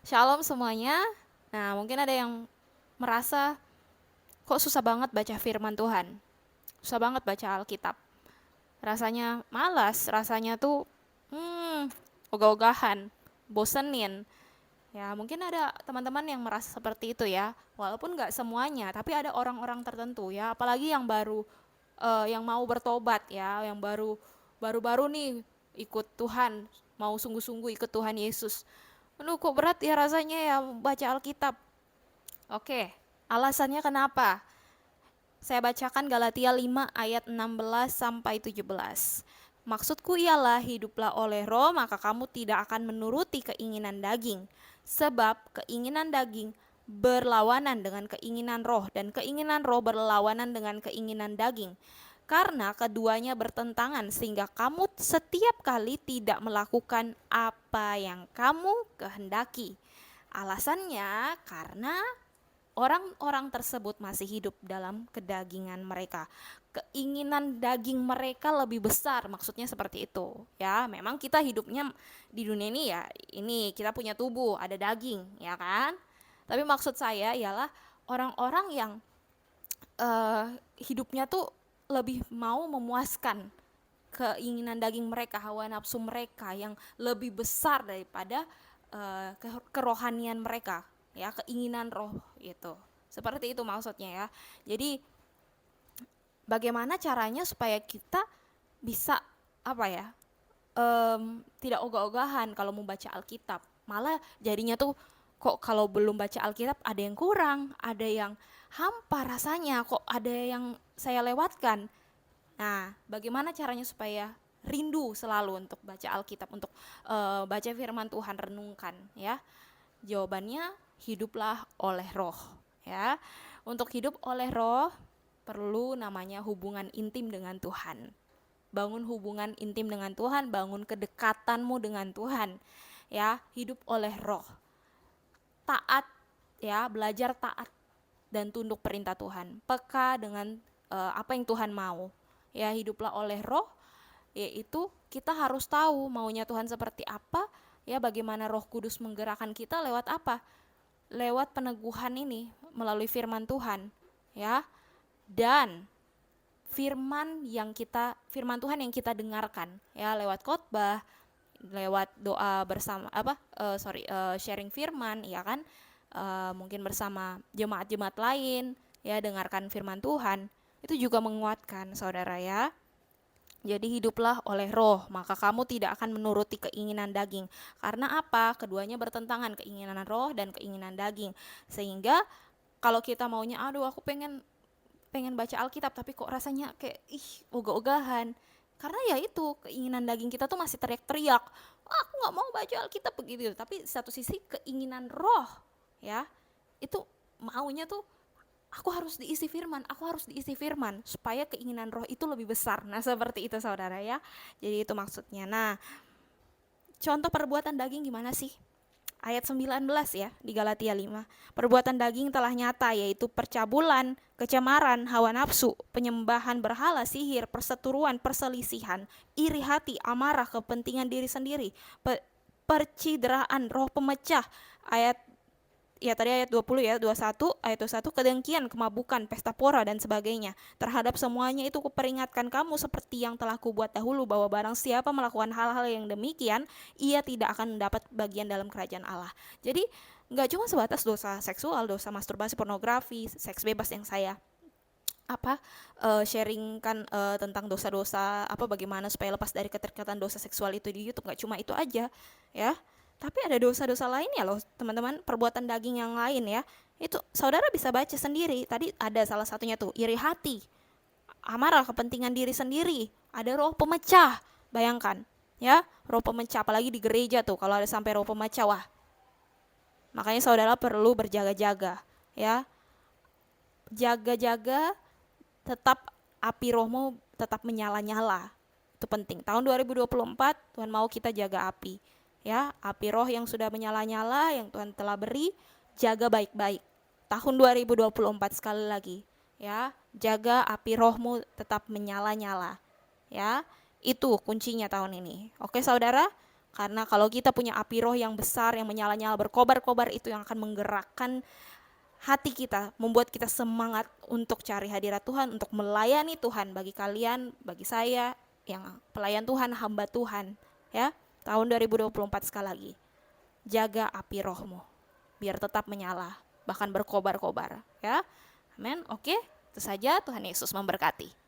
Shalom semuanya. Nah, mungkin ada yang merasa kok susah banget baca firman Tuhan. Susah banget baca Alkitab. Rasanya malas, rasanya tuh ogah-ogahan, bosenin. Ya, mungkin ada teman-teman yang merasa seperti itu ya. Walaupun nggak semuanya, tapi ada orang-orang tertentu ya, apalagi yang baru yang mau bertobat ya, yang baru-baru nih ikut Tuhan, mau sungguh-sungguh ikut Tuhan Yesus. Aduh, kok berat ya rasanya ya baca Alkitab. Oke, alasannya kenapa? Saya bacakan Galatia 5 ayat 16 sampai 17. Maksudku ialah hiduplah oleh roh maka kamu tidak akan menuruti keinginan daging. Sebab keinginan daging berlawanan dengan keinginan roh dan keinginan roh berlawanan dengan keinginan daging. Karena keduanya bertentangan sehingga kamu setiap kali tidak melakukan apa yang kamu kehendaki. Alasannya karena orang-orang tersebut masih hidup dalam kedagingan mereka. Keinginan daging mereka lebih besar, maksudnya seperti itu. Ya, memang kita hidupnya di dunia ini ya, ini kita punya tubuh, ada daging, ya kan? Tapi maksud saya ialah orang-orang yang eh, hidupnya tuh lebih mau memuaskan keinginan daging mereka, hawa nafsu mereka yang lebih besar daripada kerohanian mereka, ya, keinginan roh itu. Seperti itu maksudnya ya. Jadi bagaimana caranya supaya kita bisa apa ya? Tidak ogah-ogahan kalau membaca Alkitab. Malah jadinya tuh kok kalau belum baca Alkitab ada yang kurang, ada yang hampa rasanya, kok ada yang saya lewatkan. Nah, bagaimana caranya supaya rindu selalu untuk baca Alkitab, untuk baca firman Tuhan, renungkan ya? Jawabannya hiduplah oleh roh ya. Untuk hidup oleh roh perlu namanya hubungan intim dengan Tuhan. Bangun hubungan intim dengan Tuhan, bangun kedekatanmu dengan Tuhan. Ya, hidup oleh roh. Taat ya, belajar taat dan tunduk perintah Tuhan. Peka dengan apa yang Tuhan mau. Ya, hiduplah oleh roh, yaitu kita harus tahu maunya Tuhan seperti apa, ya, bagaimana Roh Kudus menggerakkan kita lewat apa? Lewat peneguhan ini melalui firman Tuhan, ya. Dan firman Tuhan yang kita dengarkan ya lewat khotbah, lewat doa bersama sharing firman ya kan, mungkin bersama jemaat-jemaat lain ya, dengarkan firman Tuhan itu juga menguatkan saudara ya. Jadi hiduplah oleh roh, maka kamu tidak akan menuruti keinginan daging. Karena apa? Keduanya bertentangan, keinginan roh dan keinginan daging. Sehingga kalau kita maunya, aduh aku pengen pengen baca Alkitab tapi kok rasanya kayak ogah-ogahan. Karena ya itu, keinginan daging kita tuh masih teriak-teriak, aku nggak mau baca Alkitab begitu. Tapi satu sisi keinginan roh ya, itu maunya tuh aku harus diisi firman supaya keinginan roh itu lebih besar. Nah, seperti itu saudara ya. Jadi itu maksudnya. Nah, contoh perbuatan daging gimana sih? Ayat 19 ya di Galatia 5. Perbuatan daging telah nyata, yaitu percabulan, kecemaran, hawa nafsu, penyembahan berhala, sihir, perseteruan, perselisihan, iri hati, amarah, kepentingan diri sendiri, percideraan, roh pemecah. Ayat ya tadi ayat 20 ya, 21, ayat 21, kedengkian, kemabukan, pesta pora dan sebagainya. Terhadap semuanya itu kuperingatkan kamu seperti yang telah kubuat dahulu, bahwa barang siapa melakukan hal-hal yang demikian, ia tidak akan mendapat bagian dalam kerajaan Allah. Jadi nggak cuma sebatas dosa seksual, dosa masturbasi, pornografi, seks bebas yang saya sharingkan tentang dosa-dosa apa, bagaimana supaya lepas dari keterikatan dosa seksual itu di YouTube. Nggak cuma itu aja ya, tapi ada dosa-dosa lainnya loh teman-teman, perbuatan daging yang lain ya. Itu saudara bisa baca sendiri. Tadi ada salah satunya tuh iri hati, amarah, kepentingan diri sendiri, ada roh pemecah. Bayangkan ya, roh pemecah apalagi di gereja tuh, kalau ada sampai roh pemecah, wah, makanya saudara perlu berjaga-jaga ya. Jaga-jaga, tetap api rohmu tetap menyala-nyala. Itu penting. Tahun 2024 Tuhan mau kita jaga api. Ya, api roh yang sudah menyala-nyala yang Tuhan telah beri, jaga baik-baik. Tahun 2024 sekali lagi, ya, jaga api rohmu tetap menyala-nyala. Ya, itu kuncinya tahun ini. Oke, saudara? Karena kalau kita punya api roh yang besar, yang menyala-nyala berkobar-kobar, itu yang akan menggerakkan hati kita, membuat kita semangat untuk cari hadirat Tuhan, untuk melayani Tuhan. Bagi kalian, bagi saya yang pelayan Tuhan, hamba Tuhan, ya. Tahun 2024 sekali lagi. Jaga api rohmu biar tetap menyala, bahkan berkobar-kobar, ya. Amin. Oke, itu saja. Tuhan Yesus memberkati.